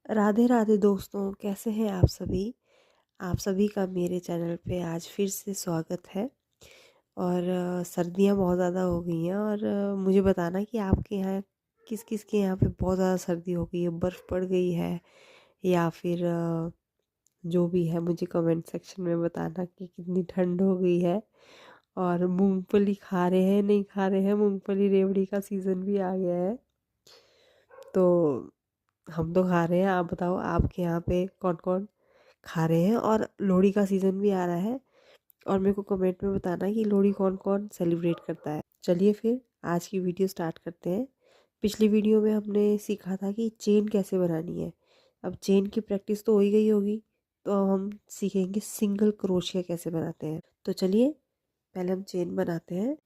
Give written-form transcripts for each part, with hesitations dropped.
राधे राधे दोस्तों, कैसे हैं आप सभी। आप सभी का मेरे चैनल पे आज फिर से स्वागत है। और सर्दियाँ बहुत ज़्यादा हो गई हैं और मुझे बताना कि आपके यहाँ किस किस के यहाँ पे बहुत ज़्यादा सर्दी हो गई है, बर्फ़ पड़ गई है या फिर जो भी है मुझे कमेंट सेक्शन में बताना कि कितनी ठंड हो गई है। और मूंगफली खा रहे हैं नहीं खा रहे हैं, मूंगफली रेवड़ी का सीज़न भी आ गया है तो हम तो खा रहे हैं। आप बताओ आपके यहाँ पे कौन कौन खा रहे हैं। और लोहड़ी का सीज़न भी आ रहा है और मेरे को कमेंट में बताना कि लोहड़ी कौन कौन सेलिब्रेट करता है। चलिए फिर आज की वीडियो स्टार्ट करते हैं। पिछली वीडियो में हमने सीखा था कि चेन कैसे बनानी है। अब चेन की प्रैक्टिस तो हो ही गई होगी, तो अब हम सीखेंगे सिंगल क्रोशिया कैसे बनाते हैं। तो चलिए पहले हम चेन बनाते हैं।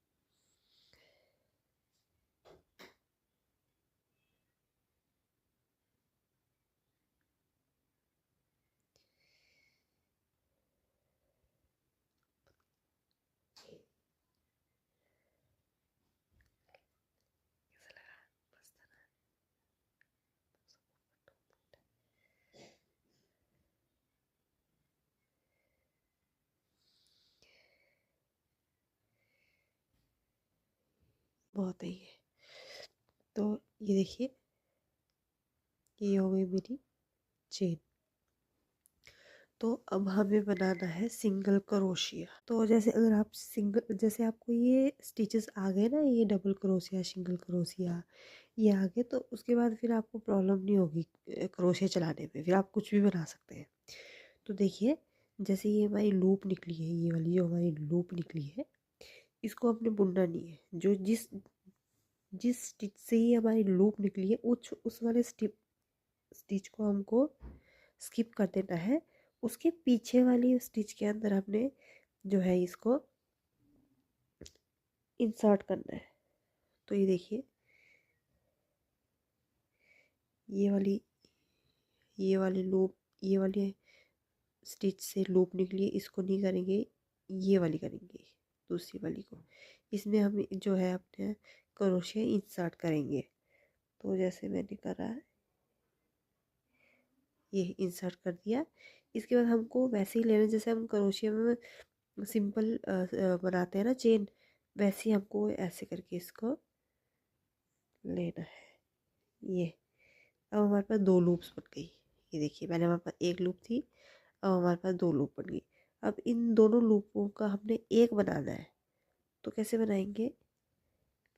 बहुत ही है। तो ये देखिए, ये हो गई मेरी चेन। तो अब हमें बनाना है सिंगल क्रोशिया। तो जैसे अगर आप जैसे आपको ये स्टिचेस आ गए ना, ये डबल क्रोशिया, सिंगल क्रोशिया ये आ गए, तो उसके बाद फिर आपको प्रॉब्लम नहीं होगी क्रोशिया चलाने में, फिर आप कुछ भी बना सकते हैं। तो देखिए, जैसे ये हमारी लूप निकली है, ये वाली जो हमारी लूप निकली है, इसको अपने बुनना नहीं है। जो जिस जिस स्टिच से ही हमारी लूप निकली है उस वाले स्टिच को हमको स्किप कर देना है। उसके पीछे वाली स्टिच के अंदर हमने जो है इसको इंसर्ट करना है। तो ये देखिए, ये वाली लूप, ये वाली स्टिच से लूप निकली है, इसको नहीं करेंगे, ये वाली करेंगे, दूसरी वाली को। इसमें हम जो है अपने क्रोशिया इंसर्ट करेंगे। तो जैसे मैंने करा है, ये इंसर्ट कर दिया। इसके बाद हमको वैसे ही लेना जैसे हम क्रोशिया में सिंपल बनाते हैं ना चेन, वैसे ही हमको ऐसे करके इसको लेना है। ये अब हमारे पास दो लूप्स बन गई। ये देखिए, पहले हमारे पास एक लूप थी, अब हमारे पास दो लूप बन गई। अब इन दोनों लूपों का हमने एक बनाना है। तो कैसे बनाएंगे,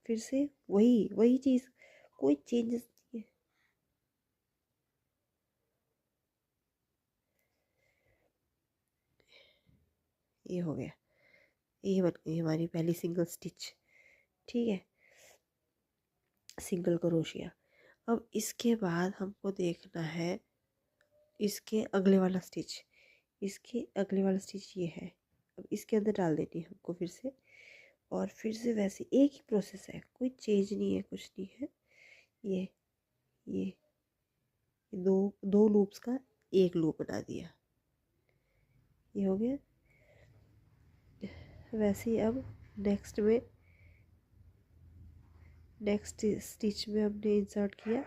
फिर से वही वही चीज़, कोई चेंजेस नहीं है। ये हो गया, ये बन गई हमारी पहली सिंगल स्टिच। ठीक है, सिंगल क्रोशिया। अब इसके बाद हमको देखना है इसके अगले वाला स्टिच। इसके अगले वाला स्टिच ये है। अब इसके अंदर डाल देनी है हमको फिर से, और फिर से वैसे एक ही प्रोसेस है, कोई चेंज नहीं है, कुछ नहीं है। ये ये दो दो लूप्स का एक लूप बना दिया, ये हो गया। वैसे ही अब नेक्स्ट स्टिच में हमने इंसर्ट किया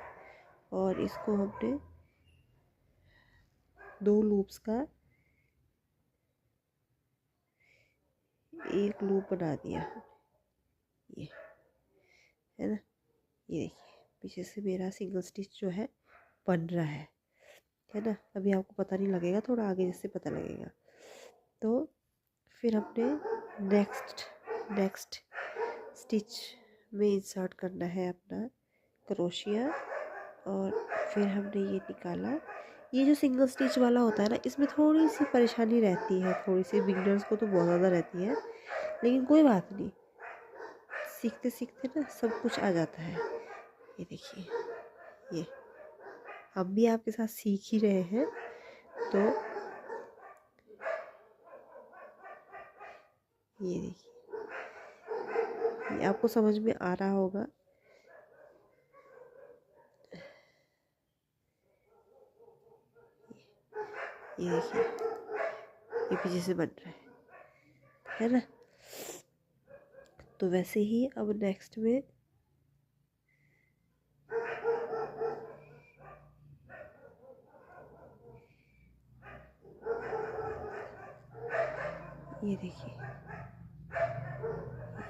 और इसको हमने दो लूप्स का एक लूप बना दिया, ये है ना। ये देखिए, पीछे से मेरा सिंगल स्टिच जो है बन रहा है ना। अभी आपको पता नहीं लगेगा, थोड़ा आगे जैसे पता लगेगा। तो फिर हमने नेक्स्ट स्टिच में इंसर्ट करना है अपना क्रोशिया। और फिर हमने ये निकाला। ये जो सिंगल स्टिच वाला होता है ना, इसमें थोड़ी सी परेशानी रहती है, थोड़ी सी बिगनर्स को तो बहुत ज़्यादा रहती है, लेकिन कोई बात नहीं, सीखते सीखते ना सब कुछ आ जाता है। ये देखिए, ये हम भी आपके साथ सीख ही रहे हैं। तो ये देखिए, ये आपको समझ में आ रहा होगा। ये देखिए, ये पीछे से बन रहा है ना। तो वैसे ही अब नेक्स्ट में ये देखिए,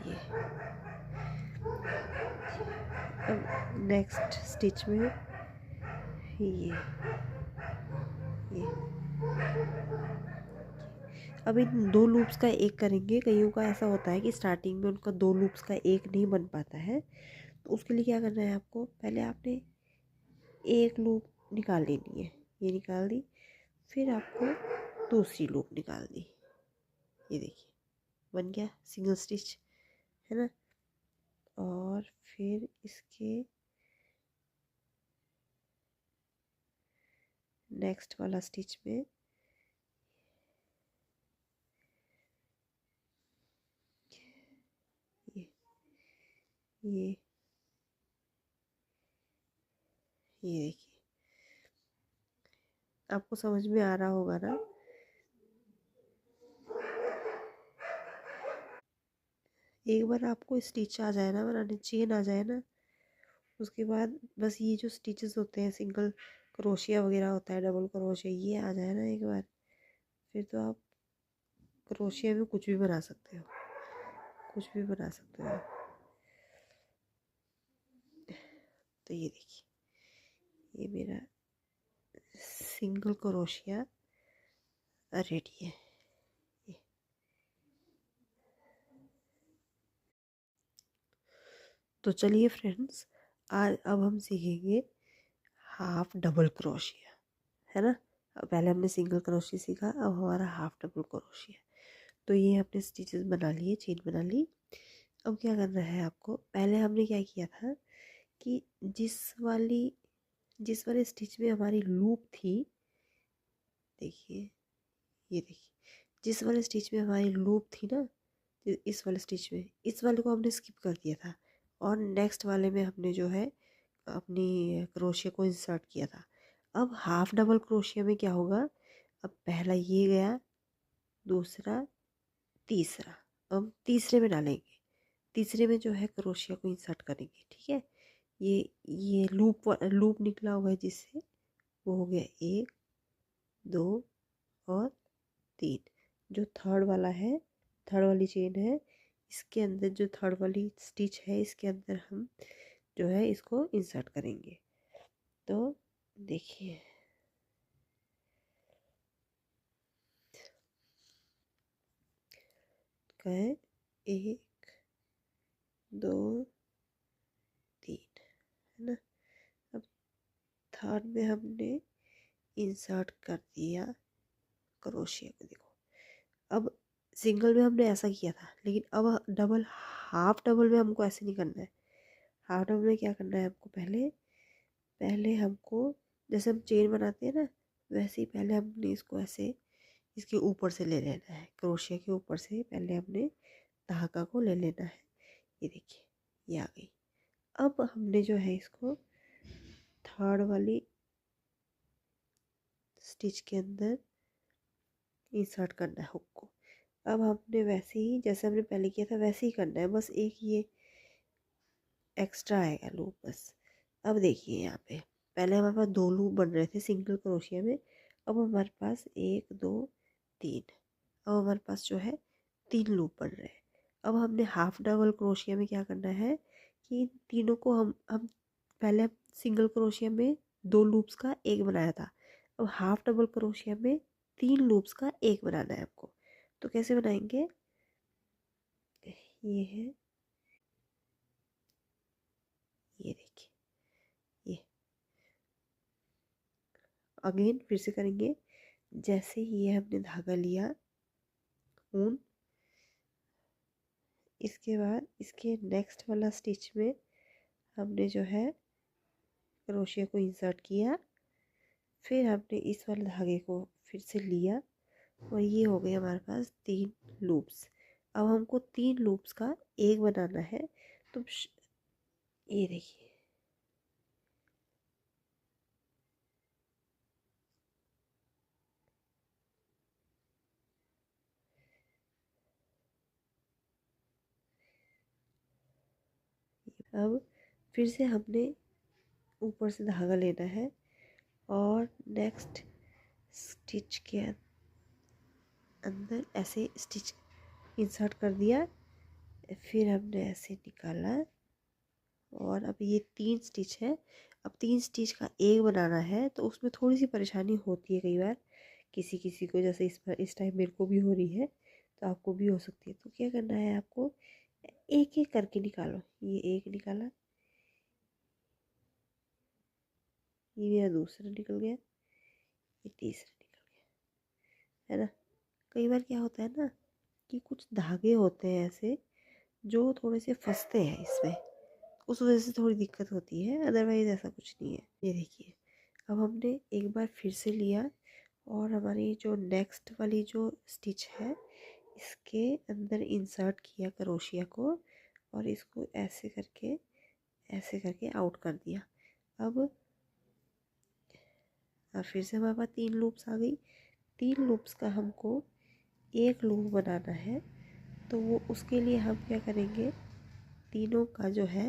ये अब नेक्स्ट स्टिच में ये अब इन 2 लूप्स का एक करेंगे। कईयों का ऐसा होता है कि स्टार्टिंग में उनका 2 लूप्स का एक नहीं बन पाता है, तो उसके लिए क्या करना है आपको, पहले आपने एक लूप निकाल लेनी है, ये निकाल दी, फिर आपको दूसरी लूप निकाल दी, ये देखिए बन गया सिंगल स्टिच, है ना। और फिर इसके नेक्स्ट वाला स्टिच में ये ये ये देखिए, आपको समझ में आ रहा होगा ना। एक बार आपको स्टिच आ जाए ना बनाने, चेन आ जाए ना, उसके बाद बस ये जो स्टिचेस होते हैं, सिंगल क्रोशिया वगैरह होता है, डबल क्रोशिया, ये आ जाए ना एक बार, फिर तो आप क्रोशिया में कुछ भी बना सकते हो, कुछ भी बना सकते हो। तो ये देखिए, ये मेरा सिंगल क्रोशिया रेडी है। ये तो चलिए फ्रेंड्स, आज अब हम सीखेंगे हाफ डबल क्रोशिया, है ना। पहले हमने सिंगल क्रोशिया सीखा, अब हमारा हाफ डबल क्रोशिया। तो ये हमने स्टिचेस बना लिए, चेन बना ली। अब क्या करना है आपको, पहले हमने क्या किया था कि जिस वाले स्टिच में हमारी लूप थी, देखिए ये देखिए, जिस वाले स्टिच में हमारी लूप थी ना, इस वाले स्टिच में, इस वाले को हमने स्किप कर दिया था, और नेक्स्ट वाले में हमने जो है अपनी क्रोशिया को इंसर्ट किया था। अब हाफ डबल क्रोशिया में क्या होगा, अब पहला ये गया, दूसरा, तीसरा, अब तीसरे में डालेंगे, तीसरे में जो है क्रोशिया को इंसर्ट करेंगे, ठीक है। ये लूप निकला हुआ है जिससे, वो हो गया 1 2 और 3। जो थर्ड वाला है, थर्ड वाली चेन है, इसके अंदर जो थर्ड वाली स्टिच है, इसके अंदर हम जो है इसको इंसर्ट करेंगे। तो देखिए, कहें 1 2 3, है ना। अब थर्ड में हमने इंसर्ट कर दिया क्रोशिया को, देखो। अब सिंगल में हमने ऐसा किया था, लेकिन अब डबल, हाफ डबल में हमको ऐसे नहीं करना है। हाफ डबल में क्या करना है हमको, पहले पहले हमको, जैसे हम चेन बनाते हैं ना, वैसे ही पहले हमने इसको ऐसे इसके ऊपर से ले लेना है, क्रोशिया के ऊपर से पहले हमने धागा को ले लेना है। ये देखिए, ये आ गई। अब हमने जो है इसको थर्ड वाली स्टिच के अंदर इंसर्ट करना है हुक को। अब हमने वैसे ही, जैसे हमने पहले किया था वैसे ही करना है, बस एक ये एक्स्ट्रा आएगा लूप बस। अब देखिए यहाँ पे, पहले हमारे पास 2 लूप बन रहे थे सिंगल क्रोशिया में, अब हमारे पास 1 2 3, अब हमारे पास जो है 3 लूप बन रहे हैं। अब हमने हाफ डबल क्रोशिया में क्या करना है कि इन तीनों को हम पहले सिंगल क्रोशिया में 2 लूप्स का एक बनाया था, अब हाफ डबल क्रोशिया में 3 लूप्स का एक बनाना है आपको। तो कैसे बनाएंगे, ये है, ये देखिए, ये अगेन फिर से करेंगे। जैसे ये हमने धागा लिया, ऊन, इसके बाद इसके नेक्स्ट वाला स्टिच में हमने जो है क्रोशिया को इंसर्ट किया, फिर हमने इस वाले धागे को फिर से लिया, और ये हो गए हमारे पास 3 लूप्स। अब हमको 3 लूप्स का एक बनाना है, तो ये देखिए, अब फिर से हमने ऊपर से धागा लेना है, और नेक्स्ट स्टिच के अंदर ऐसे स्टिच इंसर्ट कर दिया, फिर हमने ऐसे निकाला और अब ये 3 स्टिच है। अब 3 स्टिच का एक बनाना है तो उसमें थोड़ी सी परेशानी होती है कई बार किसी किसी को, जैसे इस टाइम मेरे को भी हो रही है तो आपको भी हो सकती है। तो क्या करना है आपको, एक एक करके निकालो। ये एक निकाला, ये मेरा दूसरा निकल गया, ये तीसरा निकल गया, है ना। कई बार क्या होता है ना कि कुछ धागे होते हैं ऐसे जो थोड़े से फंसते हैं इसमें, उस वजह से थोड़ी दिक्कत होती है, अदरवाइज ऐसा कुछ नहीं है। ये देखिए, अब हमने एक बार फिर से लिया और हमारी जो नेक्स्ट वाली जो स्टिच है इसके अंदर इंसर्ट किया क्रोशिया को और इसको ऐसे करके आउट कर दिया। अब फिर से हमारे पास 3 लूप्स आ गई। 3 लूप्स का हमको एक लूप बनाना है, तो वो उसके लिए हम क्या करेंगे, तीनों का जो है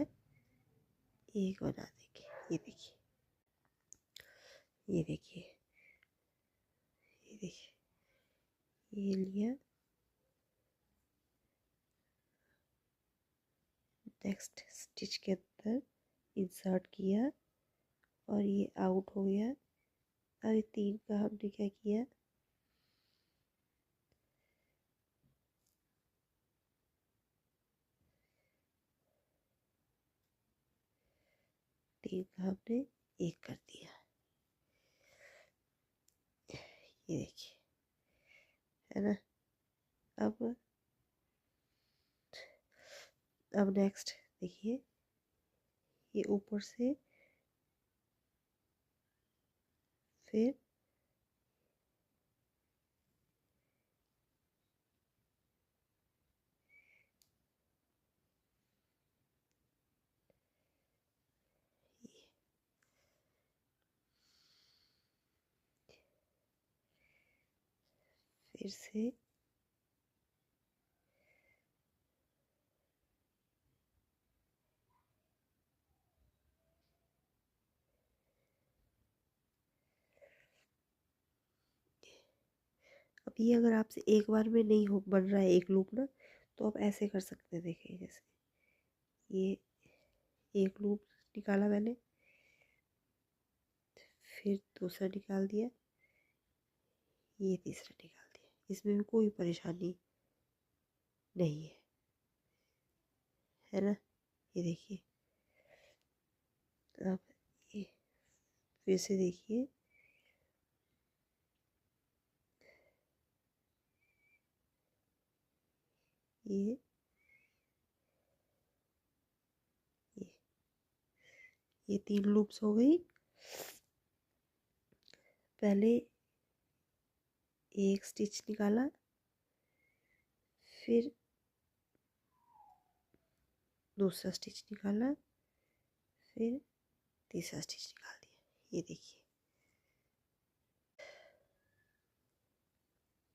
एक बना देंगे। ये देखिए, ये देखिए, ये देखिए, ये लिया, नेक्स्ट स्टिच के अंदर इंसर्ट किया और ये आउट हो गया। अब ये 3 का हमने क्या किया, तीन का हमने एक कर दिया। ये देखिए, है ना। अब नेक्स्ट देखिए, ये ऊपर से फिर फिर से अब ये अगर आपसे एक बार में नहीं हो बन रहा है एक लूप ना, तो आप ऐसे कर सकते हैं। देखिए, जैसे ये एक लूप निकाला मैंने, फिर दूसरा निकाल दिया, ये तीसरा निकाल दिया, इसमें भी कोई परेशानी नहीं है, है ना। ये देखिए, अब ये फिर से देखिए, ये ये ये 3 लूप्स हो गई। पहले एक स्टिच निकाला, फिर दूसरा स्टिच निकाला, फिर तीसरा स्टिच निकाल दिया। ये देखिए,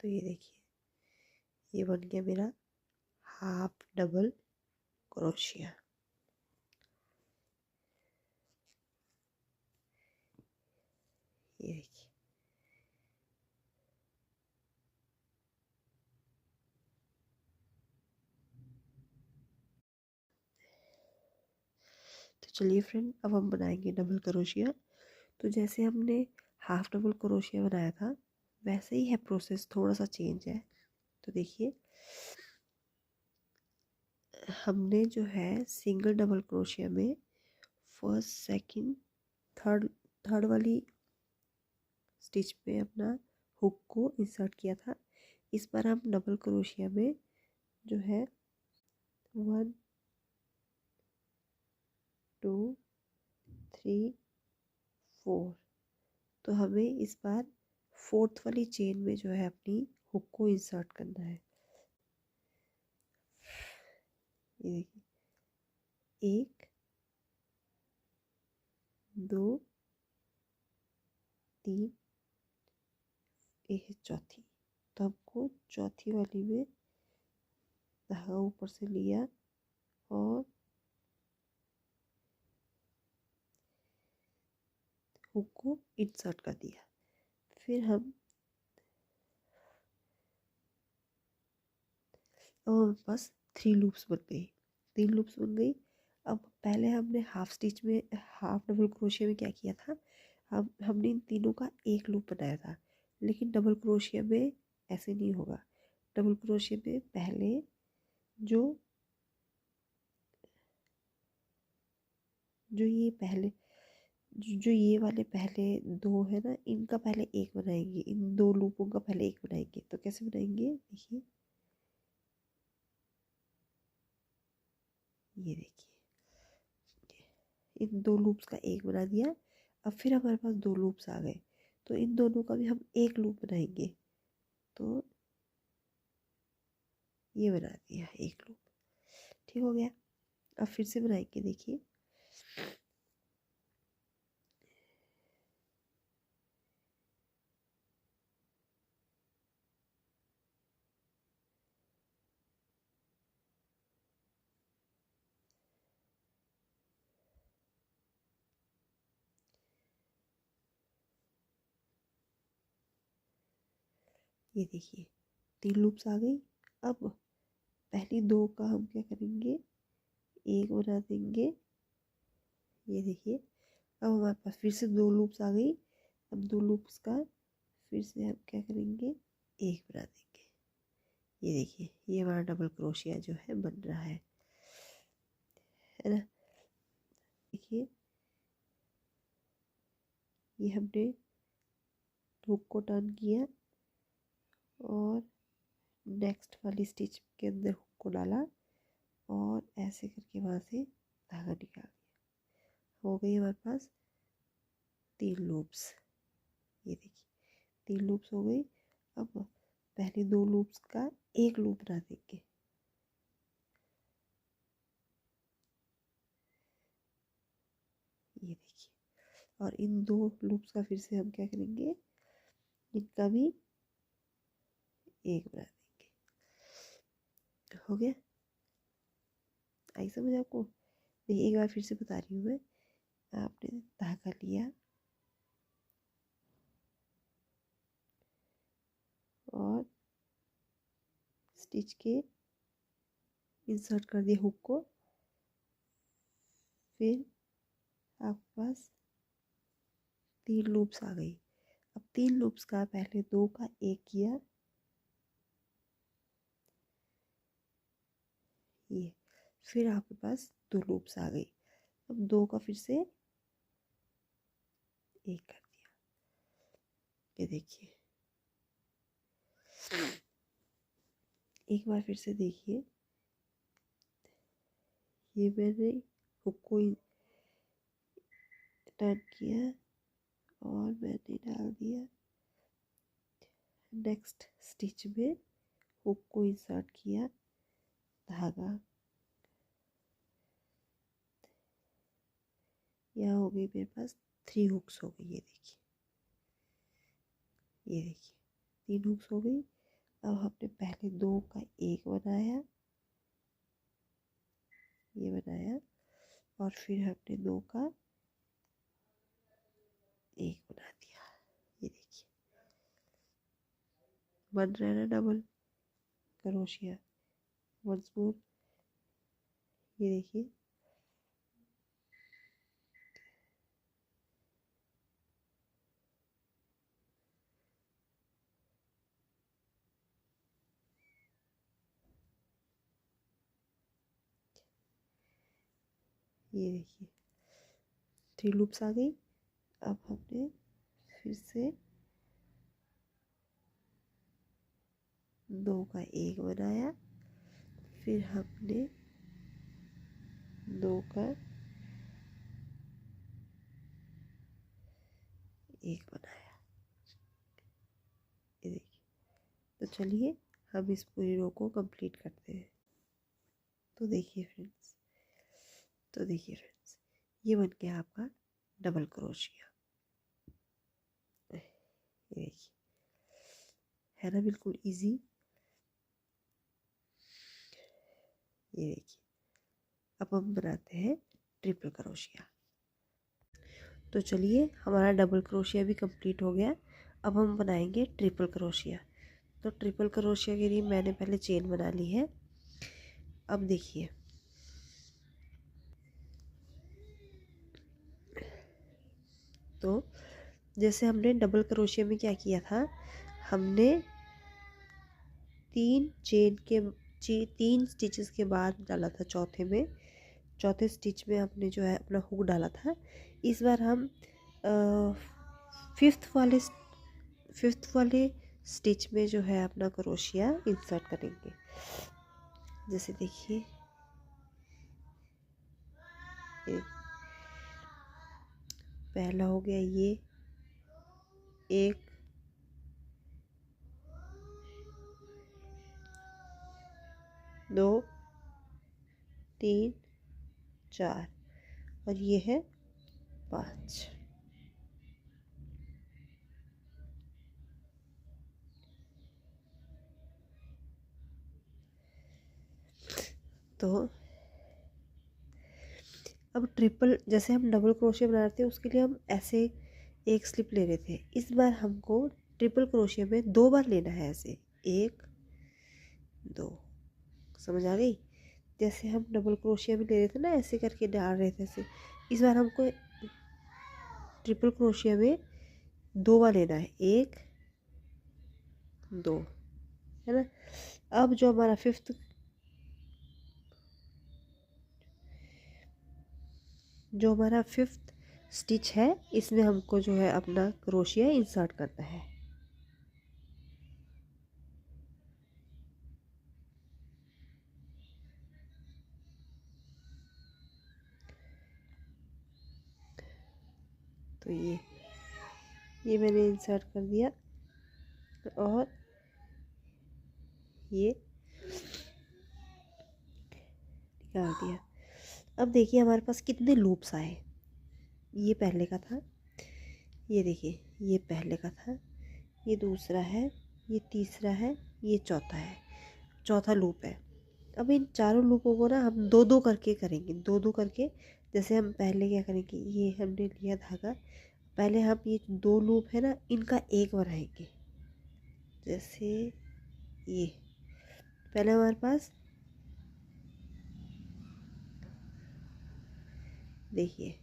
तो ये देखिए, ये बन गया मेरा हाफ डबल क्रोशिया। ये देखिए, तो चलिए फ्रेंड, अब हम बनाएंगे डबल क्रोशिया। तो जैसे हमने हाफ डबल क्रोशिया बनाया था वैसे ही है प्रोसेस, थोड़ा सा चेंज है। तो देखिए, हमने जो है सिंगल डबल क्रोशिया में फर्स्ट सेकंड थर्ड थर्ड वाली स्टिच में अपना हुक को इंसर्ट किया था। इस बार हम डबल क्रोशिया में जो है 1 2 3 4, तो हमें इस बार फोर्थ वाली चेन में जो है अपनी हुक को इंसर्ट करना है। ये देखिए, 1 2 3, ये है चौथी। तो हमको चौथी वाली में धागा ऊपर से लिया और हुक को इंसर्ट कर दिया। फिर हम अब हमारे पास 3 लूप्स बन गई, 3 लूप्स बन गई। अब पहले हमने हाफ स्टिच में, हाफ डबल क्रोशिया में क्या किया था, हमने इन तीनों का एक लूप बनाया था। लेकिन डबल क्रोशिया में ऐसे नहीं होगा। डबल क्रोशिया में पहले जो जो ये पहले जो ये वाले पहले दो है ना, इनका पहले एक बनाएंगे, इन दो लूपों का पहले एक बनाएंगे। तो कैसे बनाएंगे, देखिए, ये देखिए, इन दो लूप्स का एक बना दिया। अब फिर हमारे पास दो लूप्स आ गए, तो इन दोनों का भी हम एक लूप बनाएंगे। तो ये बना दिया एक लूप, ठीक हो गया। अब फिर से बनाएंगे, देखिए, ये देखिए 3 लूप्स आ गई। अब पहली दो का हम क्या करेंगे, एक बना देंगे, ये देखिए। अब हमारे पास फिर से दो लूप्स आ गई। अब दो लूप्स का फिर से हम क्या करेंगे, एक बना देंगे। ये देखिए, ये हमारा डबल क्रोशिया जो है बन रहा है ना। देखिए, ये हमने हुक को टर्न किया और नेक्स्ट वाली स्टिच के अंदर हुक को डाला और ऐसे करके वहाँ से धागा निकाल दिया। हो गई हमारे पास 3 लूप्स, ये देखिए 3 लूप्स हो गई। अब पहले दो लूप्स का एक लूप बना देंगे, ये देखिए। और इन दो लूप्स का फिर से हम क्या करेंगे, इनका भी एक बना देंगे। हो गया, आई समझ आपको। देखिए एक बार फिर से बता रही हूँ मैं। आपने धागा लिया और स्टिच के इंसर्ट कर दिया हुक को। फिर आपके पास 3 लूप्स आ गई। अब 3 लूप्स का पहले दो का एक किया, ये। फिर आपके पास दो लूप्स आ गई। अब दो का फिर से एक कर दिया, ये देखिए। एक बार फिर से देखिए, ये मैंने हुक को टर्न किया और मैंने डाल दिया नेक्स्ट स्टिच में, हुक को इंसर्ट किया, धागा। यहाँ हो गई मेरे पास 3 हुक्स हो गई, ये देखिए, ये देखिए 3 हुक्स हो गई। अब हमने पहले दो का एक बनाया, ये बनाया, और फिर हमने दो का एक बना दिया, ये देखिए। बन रहा है ना डबल क्रोशिया। वंस मोर, ये देखिए, ये देखिए 3 लूप्स आ गई। अब हमने फिर से दो का एक बनाया, फिर हमने दो का एक बनाया, ये देखिए। तो चलिए हम इस पूरी रो को कंप्लीट करते हैं। तो देखिए फ्रेंड्स, ये बन गया आपका डबल क्रोशिया, ये देखिए, है ना बिल्कुल इजी। ये देखिए, अब हम बनाते हैं ट्रिपल क्रोशिया। तो चलिए, हमारा डबल क्रोशिया भी कंप्लीट हो गया। अब हम बनाएंगे ट्रिपल क्रोशिया। तो ट्रिपल क्रोशिया के लिए मैंने पहले चेन बना ली है। अब देखिए, तो जैसे हमने डबल क्रोशिया में क्या किया था, हमने तीन स्टिचेस के बाद डाला था चौथे स्टिच में हमने जो है अपना हुक डाला था। इस बार हम फिफ्थ वाले स्टिच में जो है अपना क्रोशिया इंसर्ट करेंगे। जैसे देखिए, पहला हो गया ये एक, 2, 3, 4 और ये है 5। तो अब ट्रिपल, जैसे हम डबल क्रोशिया बना रहे थे उसके लिए हम ऐसे एक स्लिप ले रहे थे, इस बार हमको ट्रिपल क्रोशिया में 2 बार लेना है, ऐसे 1, 2। समझ आ गई? जैसे हम डबल क्रोशिया में ले रहे थे ना, ऐसे करके डाल रहे थे ऐसे, इस बार हमको ट्रिपल क्रोशिया में 2 बार लेना है, 1, 2, है ना। अब जो हमारा फिफ्थ स्टिच है, इसमें हमको जो है अपना क्रोशिया इंसर्ट करना है। तो ये मैंने इंसर्ट कर दिया और ये निकाल दिया। अब देखिए हमारे पास कितने लूप्स आए। ये पहले का था, ये देखिए ये पहले का था, ये दूसरा है, ये तीसरा है, ये चौथा है, चौथा लूप है। अब इन चारों लूपों को ना हम 2-2 करके करेंगे, 2-2 करके। जैसे हम पहले क्या करेंगे, ये हमने लिया धागा, पहले हम ये 2 लूप है ना, इनका एक बनाएंगे। जैसे ये पहले हमारे पास देखिए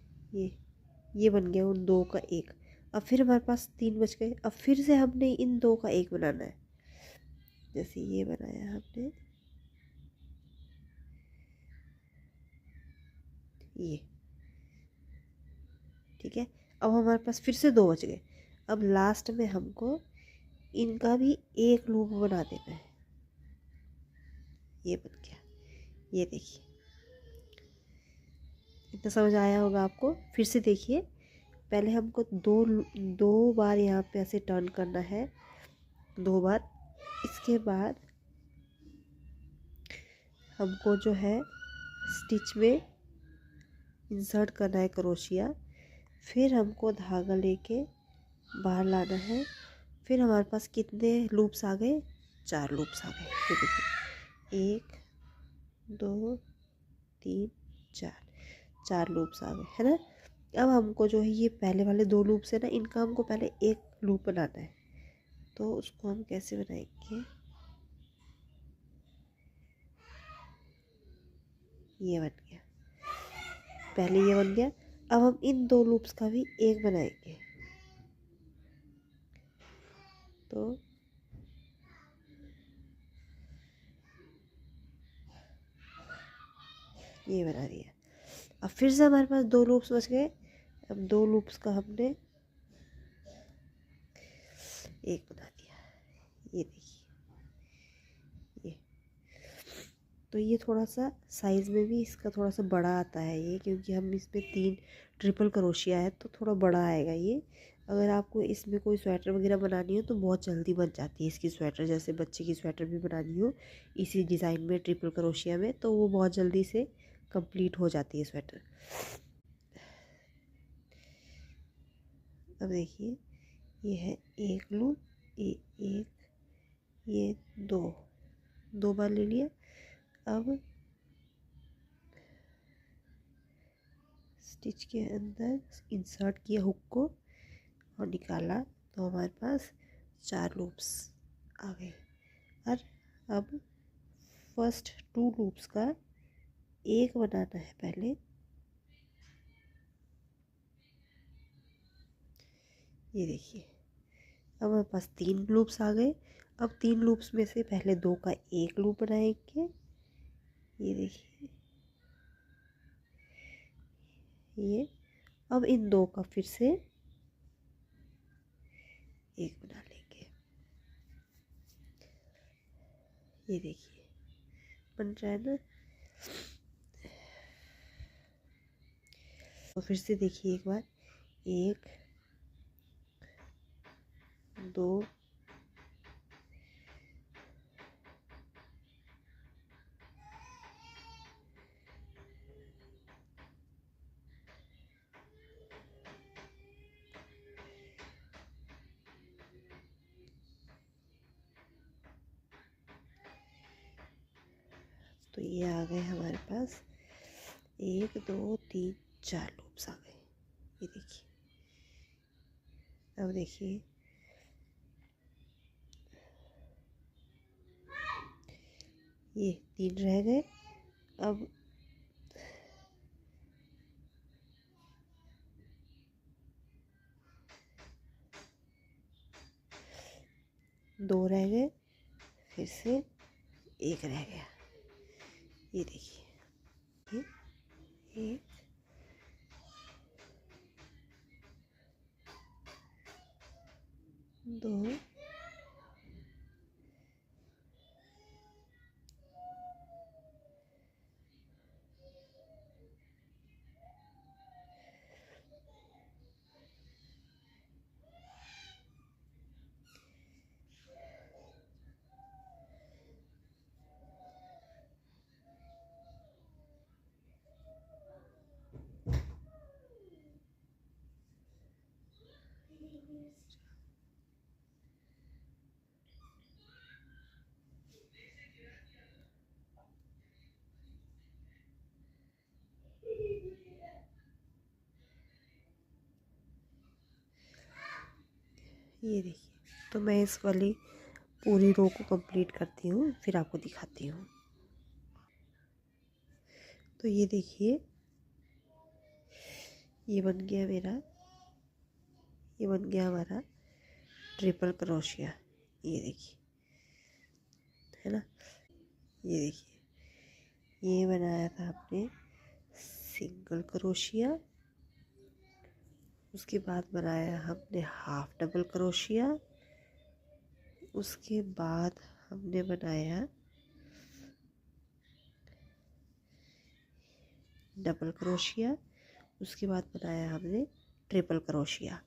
ये बन गया उन 2 का एक। अब फिर हमारे पास 3 बच गए, अब फिर से हमने इन 2 का एक बनाना है। जैसे ये बनाया हमने, ये ठीक है। अब हमारे पास फिर से 2 बच गए। अब लास्ट में हमको इनका भी एक लूप बना देना है। ये बन गया, ये देखिए, इतना समझ आया होगा आपको। फिर से देखिए, पहले हमको दो बार यहाँ पे ऐसे टर्न करना है, 2 बार। इसके बाद हमको जो है स्टिच में इंसर्ट करना है क्रोशिया, फिर हमको धागा लेके बाहर लाना है। फिर हमारे पास कितने लूप्स आ गए, 4 लूप्स आ गए। ये देखिए, 1, 2, 3, 4 लूप्स आ गए, है ना। अब हमको जो है ये पहले वाले 2 लूप्स है ना, इनका हमको पहले एक लूप बनाना है। तो उसको हम कैसे बनाएंगे, ये बन गया, पहले ये बन गया। अब हम इन 2 लूप्स का भी एक बनाएंगे। तो ये बना दिया। अब फिर से हमारे पास 2 लूप्स बच गए। अब 2 लूप्स का हमने एक बना दिया। ये देखिए, ये तो ये थोड़ा सा साइज़ में भी इसका थोड़ा सा बड़ा आता है ये, क्योंकि हम इसमें 3 ट्रिपल क्रोशिया है तो थोड़ा बड़ा आएगा ये। अगर आपको इसमें कोई स्वेटर वगैरह बनानी हो तो बहुत जल्दी बन जाती है इसकी स्वेटर। जैसे बच्चे की स्वेटर भी बनानी हो इसी डिज़ाइन में ट्रिपल क्रोशिया में, तो वो बहुत जल्दी से कंप्लीट हो जाती है स्वेटर। अब देखिए, ये है एक लूप, एक, ये 2 बार ले लिया। अब स्टिच के अंदर इंसर्ट किया हुक को और निकाला, तो हमारे पास 4 लूप्स आ गए। और अब फर्स्ट 2 लूप्स का एक बनाना है पहले। ये देखिए, अब हमारे पास 3 लूप्स आ गए। अब 3 लूप्स में से पहले 2 का एक लूप बनाएंगे। ये देखिए, ये अब इन 2 का फिर से एक बना लेंगे। ये देखिए बन रहा है ना। तो फिर से देखिए एक बार, 1 2 तो ये आ गए हमारे पास 1 2 3 4 लूप्स आ गए। ये देखिए, अब देखिए ये 3 रह गए। अब दो रह गए, फिर से एक रह गया। ये देखिए, ये 1 2 ये देखिए। तो मैं इस वाली पूरी रो को कंप्लीट करती हूँ, फिर आपको दिखाती हूँ। तो ये देखिए, ये बन गया मेरा, ये बन गया हमारा ट्रिपल क्रोशिया। ये देखिए, है ना। ये देखिए, ये बनाया था आपने सिंगल क्रोशिया, उसके बाद बनाया हमने हाफ डबल क्रोशिया, उसके बाद हमने बनाया डबल क्रोशिया, उसके बाद बनाया हमने ट्रिपल क्रोशिया।